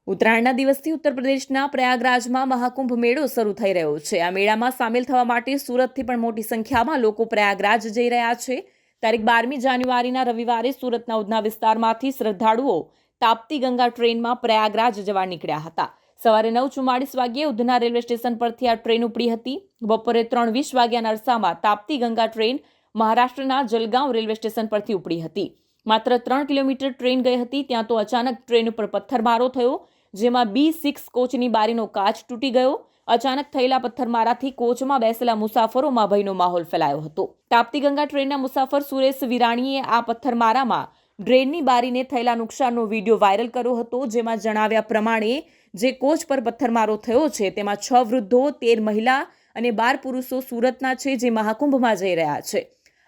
ઉત્તરાયણના દિવસથી ઉત્તર પ્રદેશના પ્રયાગરાજમાં મહાકુંભ મેળો શરૂ થઈ રહ્યો છે। આ મેળામાં સામેલ થવા માટે સુરતથી પણ મોટી સંખ્યામાં લોકો પ્રયાગરાજ જઈ રહ્યા છે। તારીખ 12મી જાન્યુઆરીના રવિવારે સુરતના ઉધના વિસ્તારમાંથી શ્રદ્ધાળુઓ તાપ્તી ગંગા ટ્રેનમાં પ્રયાગરાજ જવા નીકળ્યા હતા। સવારે 9:44 વાગ્યે ઉધના રેલવે સ્ટેશન પરથી આ ટ્રેન ઉપડી હતી। બપોરે 3:20 વાગ્યાના અરસામાં તાપ્તી ગંગા ટ્રેન મહારાષ્ટ્રના જલગાંવ રેલવે સ્ટેશન પરથી ઉપડી હતી। માત્ર 3 કિલોમીટર ટ્રેન ગઈ હતી ત્યાં તો અચાનક ટ્રેન ઉપર પથ્થરમારો થયો, જેમાં B6 કોચની બારીનો કાચ તૂટી ગયો। અચાનક થયેલા પથ્થરમારાથી કોચમાં બેસેલા મુસાફરોમાં ભયનો માહોલ ફેલાયો હતો। તાપ્તી ગંગા ટ્રેનના મુસાફર સુરેશ વિરાણીએ આ પથ્થરમારામાં ટ્રેનની બારીને થયેલા નુકસાનનો વિડીયો વાયરલ કર્યો હતો, જેમાં જણાવ્યા પ્રમાણે જે કોચ પર પથ્થરમારો થયો છે તેમાં 6 વૃદ્ધો, 13 મહિલા અને 12 પુરુષો સુરતના છે, જે મહાકુંભમાં જઈ રહ્યા છે।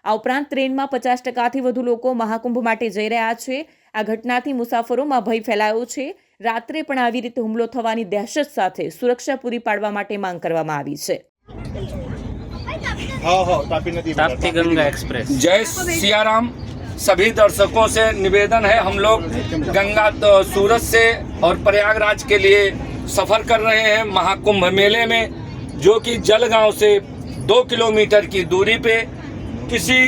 આ ઉપરાંત ટ્રેનમાં 50%થી વધુ લોકો મહાકુંભ માટે જઈ રહ્યા છે। આ ઘટનાથી મુસાફરોમાં ભય ફેલાયો છે। રાત્રે પણ આવી રીતે હુમલો થવાની દહેશત સાથે સુરક્ષા પૂરી પાડવા માટે માંગ કરવામાં આવી છે। ताप्ती गंगा एक्सप्रेस। जय सियाराम। सभी दर्शकों से निवेदन है, हम लोग गंगा सूरत से और प्रयागराज के लिए सफ़र कर रहे हैं महाकुंभ मेले में, जो कि जलगांव से 2 किलोमीटर की दूरी पे किसी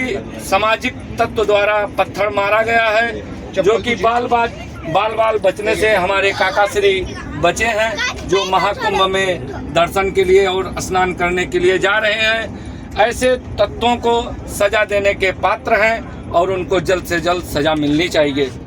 सामाजिक तत्व द्वारा पत्थर मारा गया है, जो कि बाल बाल बचने से हमारे काका श्री बचे हैं, जो महाकुंभ में दर्शन के लिए और स्नान करने के लिए जा रहे हैं। ऐसे तत्वों को सजा देने के पात्र हैं और उनको जल्द से जल्द सजा मिलनी चाहिए।